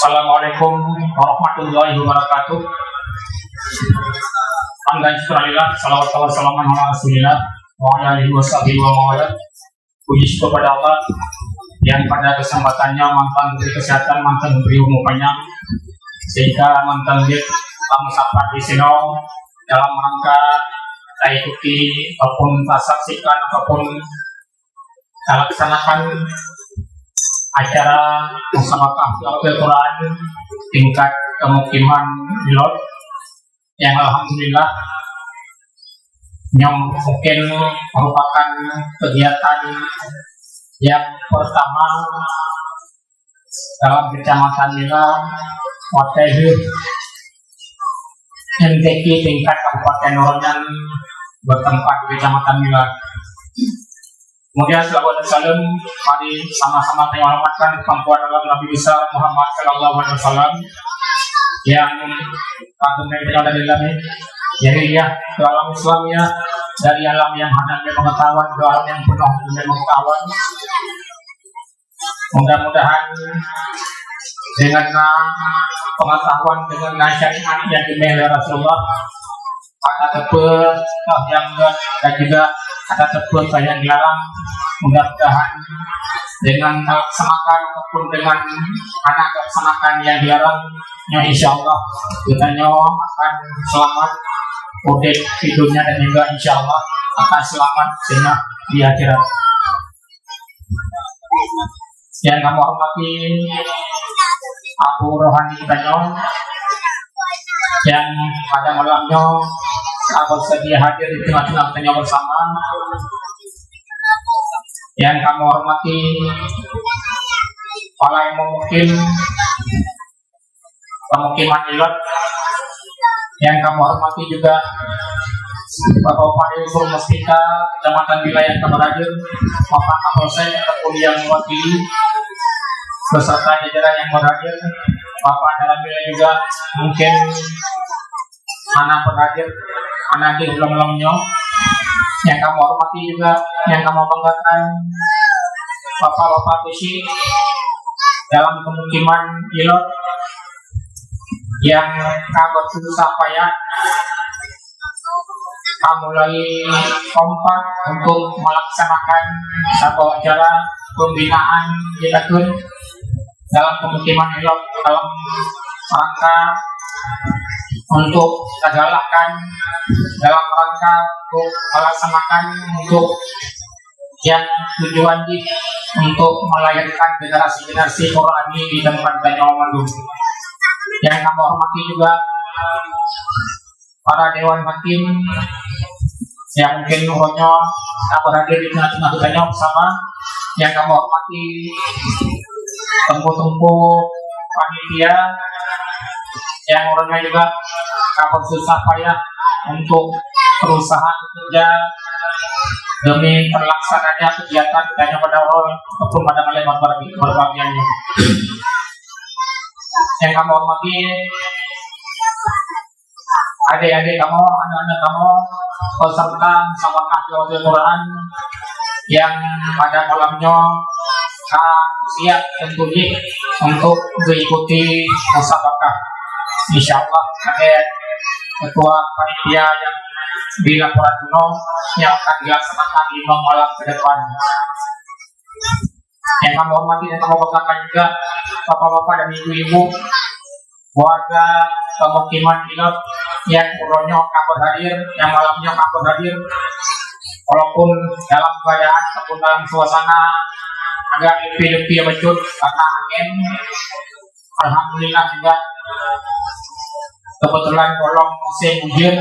Assalamualaikum warahmatullahi wabarakatuh. Alhamdulillah, salawat wa salam ala Rasulillah wa ala alihi washabihi wa mawala. Puji syukur kepada Allah yang pada kesempatannya mantan memberi kesehatan, mantan memberi umur panjang, sehingga mantan dia mengucapkan di sini dalam rangka saya ikuti ataupun saya saksikan ataupun saya laksanakan acara musabaqah Al-Quran tingkat kemukiman Milot yang alhamdulillah yang mungkin merupakan kegiatan yang pertama dalam kecamatan Mila Watehir MTQ tingkat Kabupaten Norojan bertempat di kecamatan Mila. Kemudian salawat dan salam mari sama-sama menghormatkan kemampuan dalam Nabi besar Muhammad Sallallahu Alaihi Wasallam yang agung dan ilahi, dari ke alam Islam ya, dari alam yang hanya pengetahuan ke alam yang penuh dengan pengetahuan. Mudah-mudahan dengan pengetahuan dengan syariat yang dimiliki Rasulullah ada tebel yang dan juga ada tebel yang dilarang. Mudah-mudahan dengan melaksanakan ataupun dengan anak melaksanakan yang dilarang, ya insya Allah kita akan selamat urip di dunia dan juga insya Allah akan selamat sehingga di akhirat. Yang kami hormati Abu Rohani Tanyo yang pada malamnya aku sedia hadir di tengah-tengah kita bersama. Yang kami hormati para yang mungkin pemukiman Milot, yang kami hormati juga Bapak Ibu Mustika Kecamatan Wilayah Kamaradir, Bapak Kapolsek ataupun yang mewakili beserta jajaran yang berhadir, Bapak dalam wilayah juga mungkin anak berhadir, anak di belum-belumnya, yang kamu hormati juga, yang kamu banggakan, Bapak-bapak Tusi dalam pemukiman Milot yang kamu susah payah kamu lagi kompak untuk melaksanakan satu acara pembinaan Jidakun dalam pemukiman Milot dalam rangka untuk tergalakkan dalam rangka untuk melaksanakan untuk yang tujuan untuk melahirkan generasi Qurani di tempat Banyuwangi. Yang kami hormati juga para dewan hakim yang mungkin nuhunnya berada di tengah-tengah kita bersama. Yang kami hormati tempo-tempo panitia yang orangnya juga kapan susah payah untuk perusahaan kerja demi terlaksananya kegiatan tanya pada orang ataupun pada kalian berbagiannya. Yang kamu hormati adik-adik kamu, anak-anak kamu, peserta musabaqah Al-Quran yang pada malamnya siap tentunya untuk mengikuti musabaqah. Insya Allah ada ketua panitia yang di laporan penuh yang akan dilaksanakan 5 malam ke depan. Yang kami hormati dan kami banggakan juga bapak-bapak dan ibu-ibu warga pemukiman Milot yang urunnya kabur hadir, yang malamnya kabur hadir, walaupun dalam keadaan ataupun dalam suasana agak lebih becut karena angin. Alhamdulillah juga kebetulan kolong musim hujan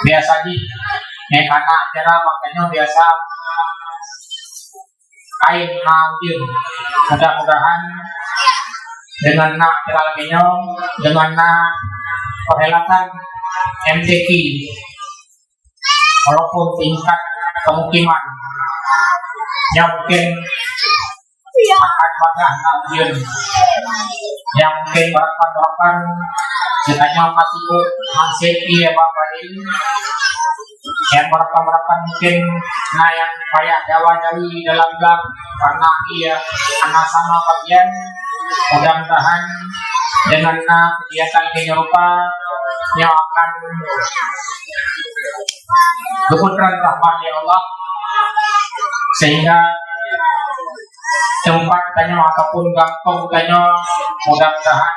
biasa karena acara makanya biasa air hujan. Mudah-mudahan dengan acara laginya dengan perhelatan MTQ walaupun tingkat pemukiman yang mungkin akan pada hujan yang mungkin barakan katanya masih iya Bapak ini yang mereka mungkin yang kayak Jawa dari dalam gang karena dia anak sama bagian mudah-mudahan dengan kegiatan penyerupa yang akan keputusan rahmat ya Allah, sehingga tempat tanya ataupun kampung tanya mudah-mudahan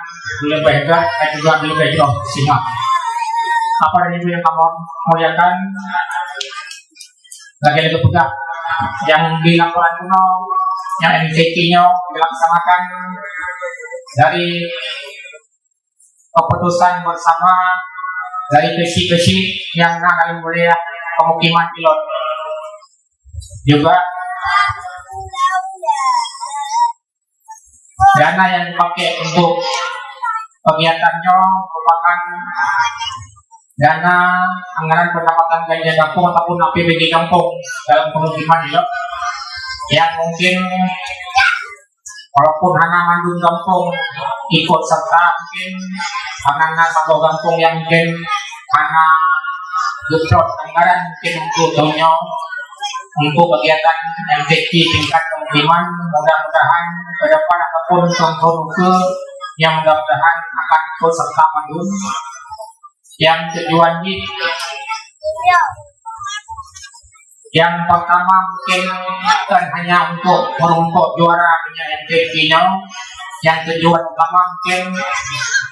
lebih hebat dan juga lebih jauh simak. Apa itu yang kamu muliakan? Lagi-lagi pegang yang di laporan kuno, yang MCT-nya dilaksanakan dari keputusan bersama dari kesi-kesi yang dalam wilayah pemukiman pilot. Juga dana yang dipakai untuk kegiatannya merupakan dana anggaran pendapatan ganja kampung ataupun APBD kampung dalam pemukiman itu, yang mungkin walaupun hanya mandung kampung ikut serta, mungkin hanya satu kampung yang mungkin hanya geprot anggaran mungkin untuk dunia untuk kegiatan MTQ tingkat pemukiman. Mudah-mudahan ke depan ataupun contoh ke yang mudah-mudahan akan ikut serta mandung yang tujuannya yang pertama mungkin bukan hanya untuk merumput juara punya MTQ-nya, yang tujuan utama mungkin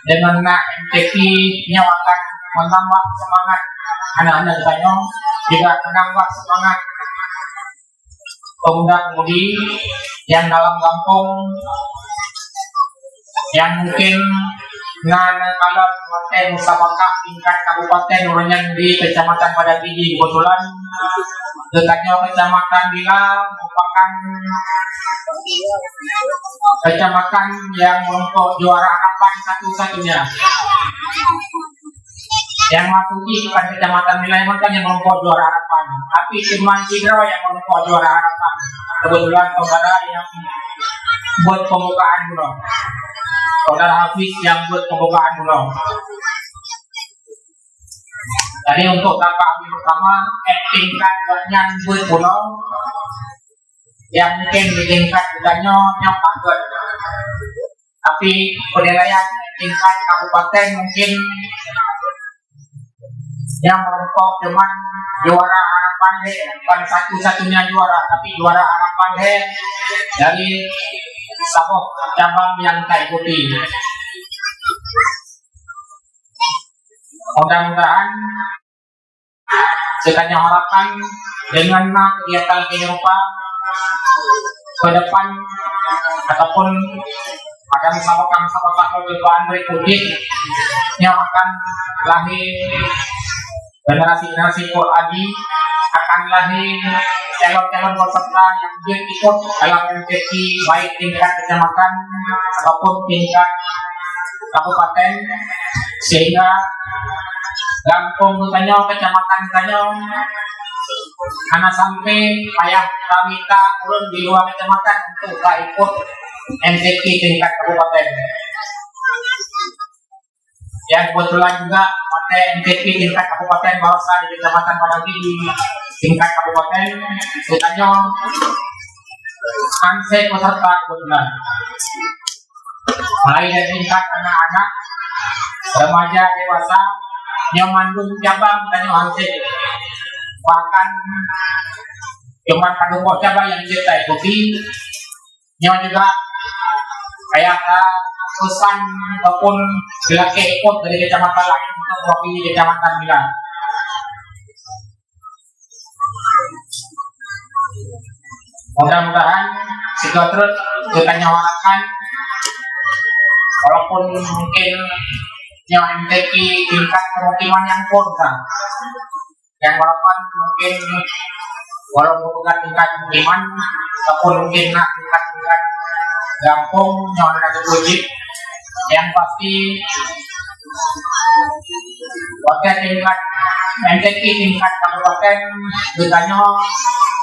dengan MTQ-nya akan menambah semangat anak-anak kita, juga menambah semangat pemuda-pemudi yang dalam kampung yang mungkin kalau kabupaten musabakah tingkat kabupaten orangnya di kecamatan Padapidi kebetulan dekatnya kecamatan Bila merupakan kecamatan yang untuk juara harapan satu-satunya. Yang masuki bukan kecamatan Bila yang untuk juara harapan, tapi cuma Cidro yang untuk juara harapan. Kebetulan saudara yang buat pembukaan dulu, saudara Hafiz yang buat pembukaan dulu. Jadi untuk dapat pertama tingkat yang buat pulau yang mungkin di tingkat bukannya yang bagus, tapi penilaian tingkat kabupaten mungkin yang merokok cuman juara harapan bukan satu-satunya juara, tapi juara harapan dari sabuk cabang yang saya ikuti. Mudah-mudahan sekalian harapan dengan kegiatan penyerupa ke depan ataupun pada musabakah perjumpaan berikutnya yang akan lahir generasi-generasi Qur'ani, akan lahir calon-calon peserta yang ikut dalam MTQ baik tingkat kecamatan ataupun tingkat kabupaten, sehingga kampung tanya kecamatan tanya karena sampai ayah kami tak turun di luar kecamatan untuk tak ikut MTQ tingkat kabupaten. Yang kebetulan juga pakai MTQ tingkat kabupaten bahasa di kecamatan Padapidi di tingkat kabupaten ditanya anse peserta kebetulan mulai dari tingkat anak-anak, remaja, dewasa yang mandung cabang tanya anse, bahkan cuma kadung cabang yang kita ikuti yang juga kayak pesan ataupun bila ikut dari kecamatan lain untuk mewakili kecamatan Bila. Mudah-mudahan segera terus kita nyawarakan walaupun mungkin yang MTQ tingkat pemukiman yang kurang, yang walaupun mungkin walaupun bukan tingkat pemukiman ataupun mungkin tingkat kampung yang ada wajib, yang pasti wakil tingkat MTQ tingkat kabupaten ditanya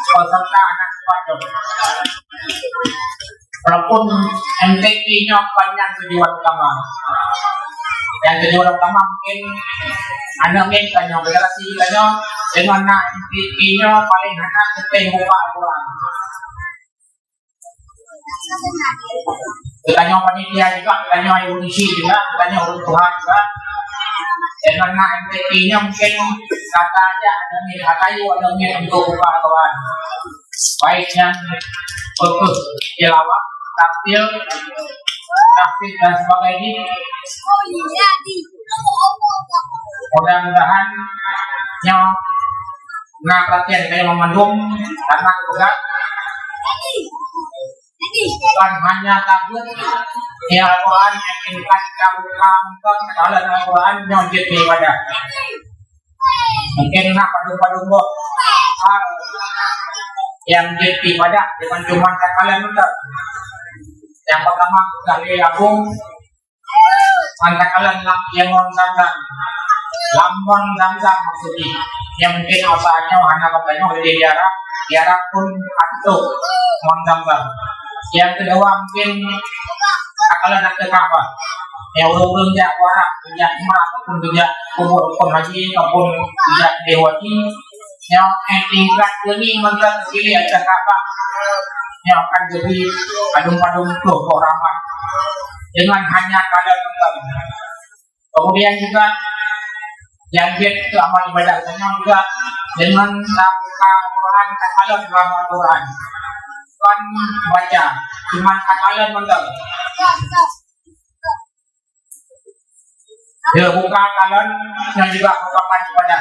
peserta anak sepanjang. Walaupun MTQ-nya banyak tujuan utama, yang tujuan utama mungkin anak tanya generasi tanya dengan MTQ-nya paling anak ketemu buka Al-Quran. Tanya panitia juga, tanya polisi juga, tanya orang tua juga. Dengan MTQ-nya mungkin kata aja ada nih, katayu ada nih untuk buka kawan. Baik yang fokus tilawah, tampil, dan sebagainya. Mudah-mudahan yang perhatian saya memandung karena juga bukan hanya takut ya Al-Quran ingkat kamu kalau Al-Quran nyonjit di wadah mungkin nak padu-padu boh yang jadi wadah dengan cuma kalian betul yang pertama kali aku kalian yang zam-zam lambang zam-zam maksudnya yang mungkin asalnya hanya katanya udah diarah pun antuk zam-zam. Yang kedua mungkin kalian nak apa ya urung jak warak jak murah ataupun jak kubur pun haji ataupun jak dewati yang tingkat ini menurut pilih aja apa yang akan jadi padung-padung tuh orang dengan hanya kalian tentang kemudian juga yang dia itu amal ibadahnya juga dengan Al-Quran kalian dalam Al-Quran kan baca cuma kalian mental ya buka kalian yang juga merupakan ibadah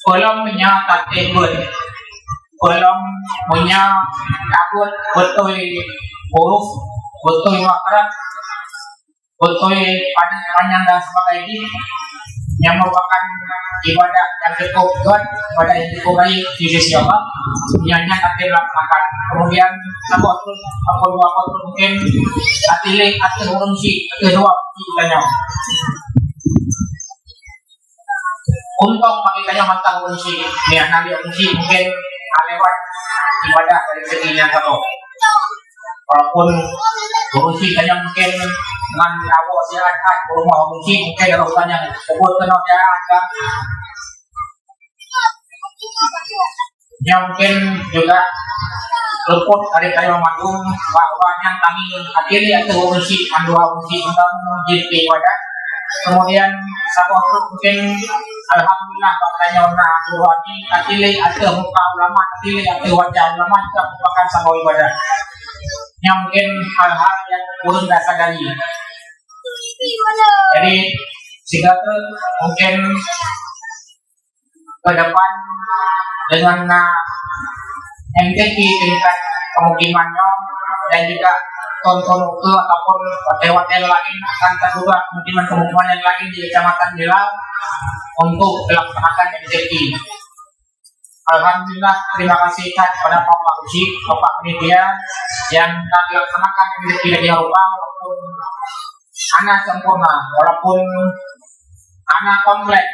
kolom punya takbir kolom punya takut betul huruf betul makhraj betul panjang dan sebagainya yang merupakan ibadah yang cukup kuat, ibadah yang cukup baik di sisi Allah, yang akan dilaksanakan. Kemudian apa dua mungkin atile atau urunsi kedua kitanya. Untuk makanya mantap urunsi, ya nanti urunsi mungkin lewat ibadah dari seginya satu. Walaupun urunsi hanya mungkin dengan awak sihat rumah urunsi mungkin ada urusannya sebut kenal ada yang mungkin juga luput dari kayu mandung bahwa yang kami akhiri atau urunsi mandua urunsi tentang JP wadah kemudian satu mungkin alhamdulillah katanya warna keluarnya akhiri atau muka ulama akhiri atau wajah ulama juga merupakan sama ibadah yang mungkin hal-hal yang belum dasar dari jadi sehingga mungkin ke depan dengan MTQ tingkat pemukimannya dan juga tonton ke ataupun hotel-hotel lain akan terduga pemukiman yang lain di Kecamatan Bilal untuk melaksanakan MTQ. Alhamdulillah terima kasih kepada Bapak Uji, Bapak Panitia yang telah dilaksanakan MTQ di Eropa walaupun anak sempurna, walaupun anak komplek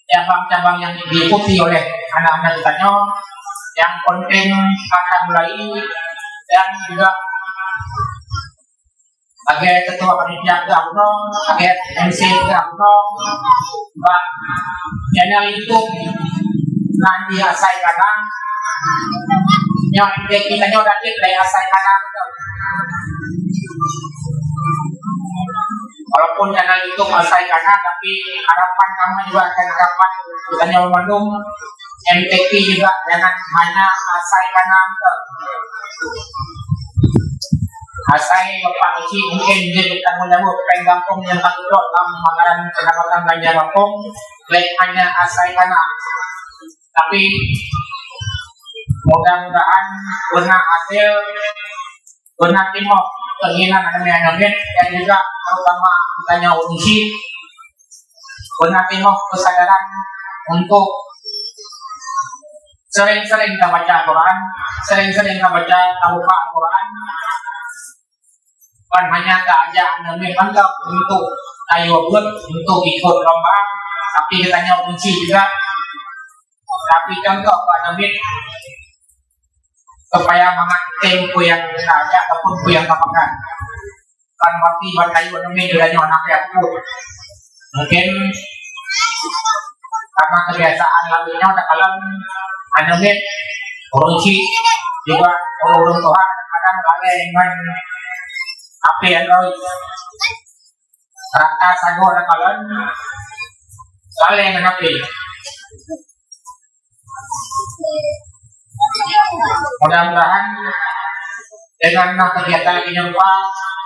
cabang-cabang yang diikuti oleh anak-anak kitanya yang penting akan mulai dan juga sebagai ketua panitia Gabno, sebagai MC Gabno, Mbak channel YouTube nanti asai kanan yang kita udah dari asai kanan walaupun channel YouTube asai kanan tapi harapan kamu juga akan harapan bukannya memandung MTQ juga jangan hanya asai kanan asai Bapak Uci mungkin jadi tanggung jawab penggampung yang tak duduk dalam anggaran pendapatan belanja kampung baik hanya asai kanan tapi mudah-mudahan benar hasil benar timur keinginan anak-anak dan juga terutama tanya urunsi benar timur kesadaran untuk sering-sering kita baca Al-Quran sering-sering kita baca buka Al-Quran bukan hanya tak ajak nabi mantap untuk ayo buat untuk ikut lomba tapi kitanya urunsi juga tapi contoh Pak Nabi supaya tempo yang kita ajak ataupun yang kita makan kan berarti berkayu Nabi judanya anak aku mungkin karena kebiasaan lalunya udah kalau Nabi urunsi juga urung Tuhan kadang lalai dengan api Android rata sago ada kalian lalai dengan api. Mudah-mudahan dengan kegiatan ini lupa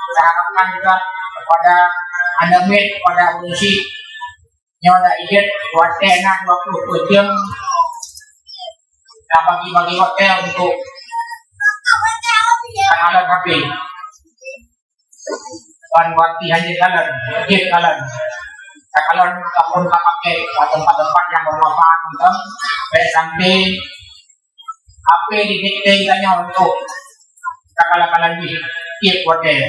kita harapkan juga kepada Anda kepada fungsi yang ada ide buat tenan 20 jam dan bagi-bagi hotel untuk tanggalan HP dan waktu hanya jalan kalau kamu pakai tempat-tempat yang bermanfaat untuk sampai HP didiktekannya untuk kakalan di tiap hotel.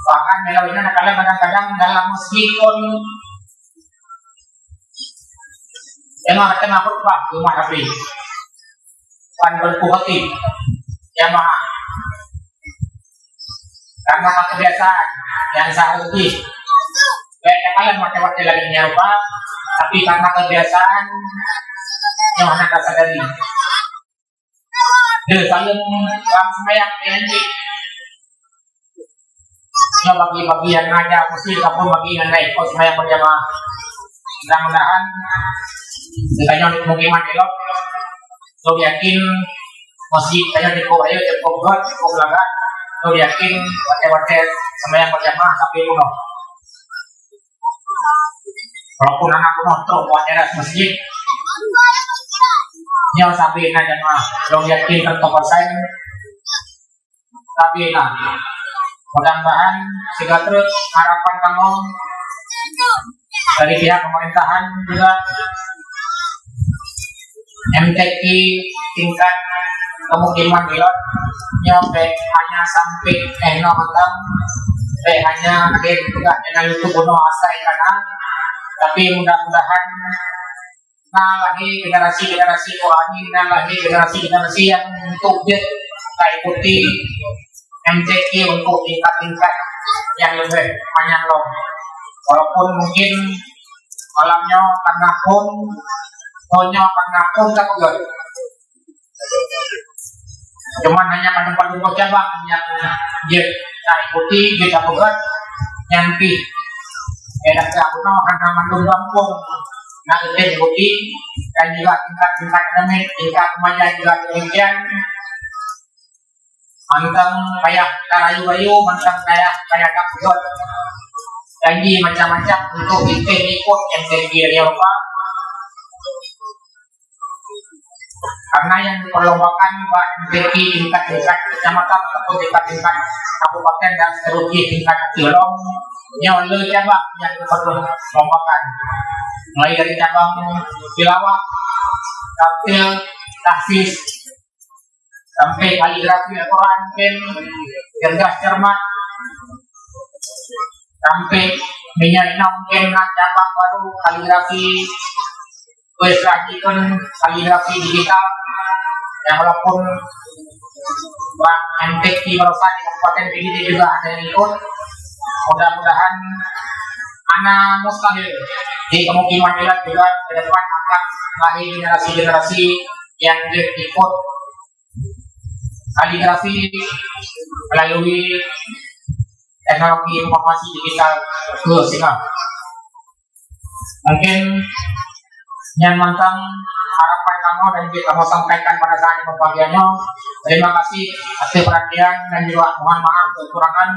Bahkan melawinnya kadang-kadang dalam masjid pun emang tengah khutbah rumah HP kan berpuhati yang maha karena kebiasaan yang seharusnya kalian waktu-waktu lagi nyerupa tapi karena kebiasaan yang mana rasa dari saling sembahyang yang bagi-bagi yang ngajak mesti ataupun bagi yang naik kos sembahyang berjamaah. Mudah-mudahan kita nyari pemukiman elok. So yakin masjid kaya di Kobayo cukup buat cukup laga. So yakin wate-wate sembahyang berjamaah sampai penuh. Walaupun anak penuh terus buat teras masjid nyawa sampai na jamaah. So yakin tertokosan tapi nah mudah-mudahan segala terus harapan kamu dari pihak pemerintahan juga MTQ tingkat pemukiman pilot nyampe hanya sampai matang hanya ada juga dengan YouTube bunuh asai karena tapi mudah-mudahan lagi generasi rohani lagi generasi yang untuk dia ikuti MTQ untuk tingkat-tingkat yang lebih panjang loh. Walaupun mungkin malamnya karena pun tak betul. Cuman hanya tempat-tempat cabang yang dia tak ikuti dia tak betul. Nyampi ada keakuan karena mandung kampung nak ikuti dan juga tingkat-tingkat demi tingkat kemajuan juga demikian. Mantang kayak karayu-bayu, mantang kayak tak betul. Janji macam-macam untuk ikut yang dia apa? Karena yang diperlombakan Pak MTQ tingkat-tingkat kecamatan ataupun tingkat-tingkat kabupaten dan seterusnya tingkat Cilong yang lebih cabang yang diperlombakan mulai dari cabang tilawah, tapil, tahfiz sampai kaligrafi Al-Quran, cerdas cermat sampai minyak mungkin cabang baru kaligrafi kaligrafi digital yang walaupun Pak MTQ merusak di Kabupaten PDD juga ada yang ikut. Mudah-mudahan anak mustahil di pemukiman wilayah juga ke depan akan lahir generasi-generasi yang ikut kaligrafi melalui teknologi informasi digital sehingga mungkin yang mantang harapan kamu dan juga kamu sampaikan pada saat pembagiannya. Terima kasih atas perhatian dan juga mohon maaf kekurangan.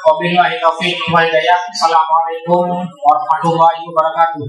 Wabillahi taufiq wal hidayah. Assalamualaikum warahmatullahi wabarakatuh.